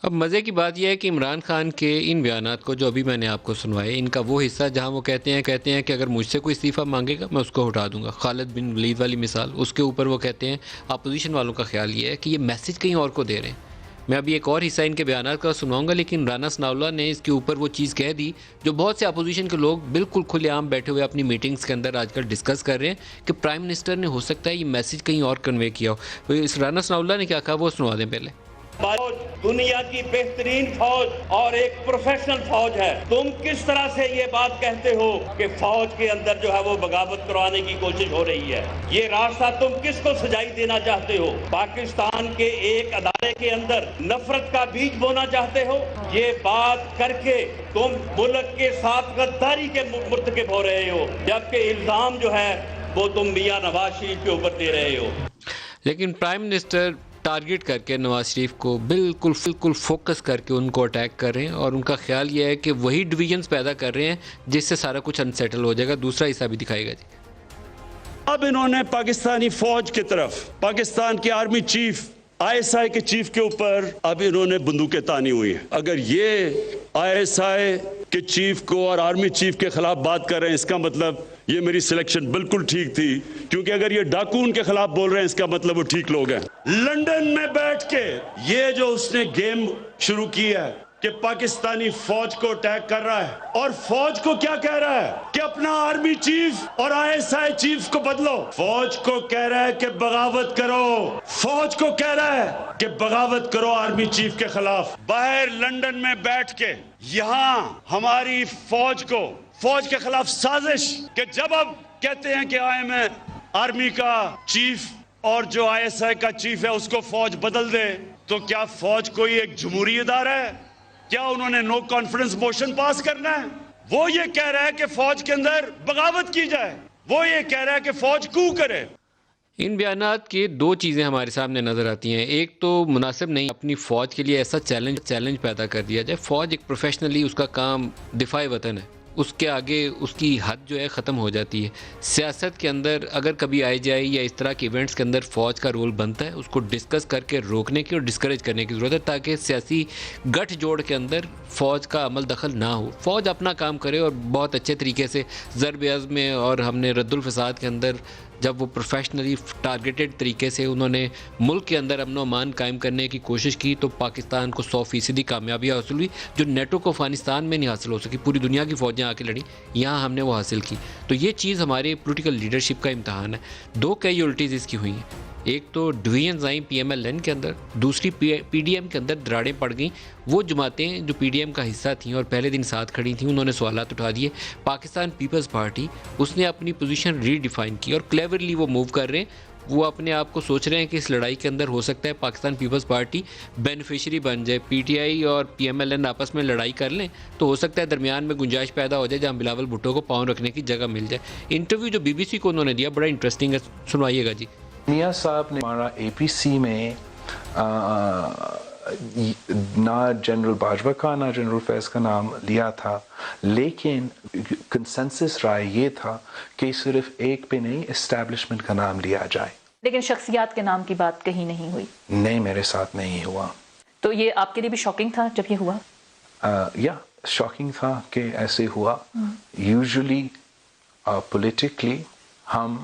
اب مزے کی بات یہ ہے کہ عمران خان کے ان بیانات کو جو ابھی میں نے آپ کو سنوائے، ان کا وہ حصہ جہاں وہ کہتے ہیں کہ اگر مجھ سے کوئی استعفیٰ مانگے گا میں اس کو ہٹا دوں گا، خالد بن ولید والی مثال، اس کے اوپر وہ کہتے ہیں اپوزیشن والوں کا خیال یہ ہے کہ یہ میسج کہیں اور کو دے رہے ہیں۔ میں ابھی ایک اور حصہ ان کے بیانات کا سناؤں گا، لیکن رانا ثناء اللہ نے اس کے اوپر وہ چیز کہہ دی جو بہت سے اپوزیشن کے لوگ بالکل کھلے عام بیٹھے ہوئے اپنی میٹنگز کے اندر آج کل ڈسکس کر رہے ہیں کہ پرائم منسٹر نے ہو سکتا ہے یہ میسج کہیں اور کنوے کیا ہو۔ اس رانا ثناء اللہ نے کیا کہا وہ سنوا دیں پہلے۔ فوج دنیا کی بہترین فوج اور ایک پروفیشنل فوج ہے، تم کس طرح سے یہ بات کہتے ہو کہ فوج کے اندر جو ہے وہ بغاوت کروانے کی کوشش ہو رہی ہے؟ یہ راستہ تم کس کو سجائی دینا چاہتے ہو؟ پاکستان کے ایک ادارے کے اندر نفرت کا بیج بونا چاہتے ہو؟ یہ بات کر کے تم ملک کے ساتھ غداری کے مرتکب ہو رہے ہو، جبکہ الزام جو ہے وہ تم میاں نواز شریف کے اوپر دے رہے ہو۔ لیکن پرائم منسٹر ٹارگٹ کر کے نواز شریف کو بالکل فوکس کر کے ان کو اٹیک کر رہے ہیں، اور ان کا خیال یہ ہے کہ وہی ڈویژنز پیدا کر رہے ہیں جس سے سارا کچھ انسیٹل ہو جائے گا۔ دوسرا حصہ بھی دکھائے گا جی۔ اب انہوں نے پاکستانی فوج کی طرف، پاکستان کے آرمی چیف ISI کے چیف کے اوپر اب انہوں نے بندوقیں تانی ہوئی ہیں۔ اگر یہ ISI کے چیف کو اور آرمی چیف کے خلاف بات کر رہے ہیں، اس کا مطلب یہ میری سلیکشن بالکل ٹھیک تھی، کیونکہ اگر یہ ڈاکو ان کے خلاف بول رہے ہیں اس کا مطلب وہ ٹھیک لوگ ہیں۔ لندن میں بیٹھ کے یہ جو اس نے گیم شروع کی ہے کہ پاکستانی فوج کو اٹیک کر رہا ہے، اور فوج کو کیا کہہ رہا ہے کہ اپنا آرمی چیف اور ISI چیف کو بدلو۔ فوج کو کہہ رہا ہے کہ بغاوت کرو، فوج کو کہہ رہا ہے کہ بغاوت کرو آرمی چیف کے خلاف۔ باہر لندن میں بیٹھ کے یہاں ہماری فوج کو، فوج کے خلاف سازش کہ جب اب کہتے ہیں کہ میں آرمی کا چیف اور جو ISI کا چیف ہے اس کو فوج بدل دے، تو کیا فوج کوئی ایک جمہوری ادارہ ہے؟ کیا انہوں نے نو کانفیڈنس موشن پاس کرنا ہے؟ وہ یہ کہہ رہا ہے کہ فوج کے اندر بغاوت کی جائے، وہ یہ کہہ رہا ہے کہ فوج کو کرے۔ ان بیانات کی دو چیزیں ہمارے سامنے نظر آتی ہیں۔ ایک تو مناسب نہیں اپنی فوج کے لیے ایسا چیلنج پیدا کر دیا جائے۔ فوج ایک پروفیشنلی اس کا کام دفاع وطن ہے، اس کے آگے اس کی حد جو ہے ختم ہو جاتی ہے۔ سیاست کے اندر اگر کبھی آئی جائے یا اس طرح کے ایونٹس کے اندر فوج کا رول بنتا ہے، اس کو ڈسکس کر کے روکنے کی اور ڈسکریج کرنے کی ضرورت ہے، تاکہ سیاسی گٹھ جوڑ کے اندر فوج کا عمل دخل نہ ہو۔ فوج اپنا کام کرے اور بہت اچھے طریقے سے ضرب عزم میں، اور ہم نے رد الفساد کے اندر جب وہ پروفیشنلی ٹارگیٹڈ طریقے سے انہوں نے ملک کے اندر امن و امان قائم کرنے کی کوشش کی، تو پاکستان کو 100% کامیابی حاصل ہوئی، جو نیٹو کو افغانستان میں نہیں حاصل ہو سکی۔ پوری دنیا کی فوجیں آ کے لڑیں، یہاں ہم نے وہ حاصل کی۔ تو یہ چیز ہمارے پولیٹیکل لیڈرشپ کا امتحان ہے۔ دو کیجوالٹیز اس کی ہوئی ہیں، ایک تو ڈویژنز آئیں PMLN کے اندر، دوسری PDM کے اندر دراڑیں پڑ گئیں۔ وہ جماعتیں جو PDM کا حصہ تھیں اور پہلے دن ساتھ کھڑی تھیں، انہوں نے سوالات اٹھا دیے۔ پاکستان پیپلز پارٹی اس نے اپنی پوزیشن ری ڈیفائن کی اور کلیورلی وہ موو کر رہے ہیں۔ وہ اپنے آپ کو سوچ رہے ہیں کہ اس لڑائی کے اندر ہو سکتا ہے پاکستان پیپلز پارٹی بینیفیشری بن جائے، PTI اور PMLN آپس میں لڑائی کر لیں تو ہو سکتا ہے درمیان میں گنجائش پیدا ہو جائے جہاں بلاول بھٹو کو پاؤں رکھنے کی جگہ مل جائے۔ انٹرویو جو BBC کو انہوں نے دیا بڑا انٹرسٹنگ ہے، سنوائیے گا جی۔ میاں صاحب نے ہمارا APC میں نہ جنرل باجوہ کا نہ جنرل فیض کا نام لیا تھا، لیکن کنسنسس رائے یہ تھا کہ صرف ایک پہ نہیں اسٹیبلشمنٹ کا نام لیا جائے۔ لیکن شخصیات کے نام کی بات کہیں نہیں ہوئی؟ نہیں، میرے ساتھ نہیں ہوا۔ تو یہ آپ کے لیے بھی شاکنگ تھا جب یہ ہوا؟ یا شاکنگ تھا کہ ایسے ہوا۔ یوزلی پولیٹیکلی ہم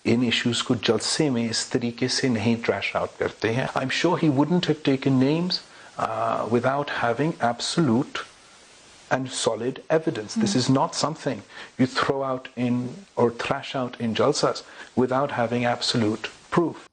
ان ایشوز کو جلسے میں اس طریقے سے نہیں ٹریش آؤٹ کرتے ہیں۔ I'm sure he wouldn't have taken names without having absolute and solid evidence. This is not something you throw out in or thrash out in jalsas without having absolute proof.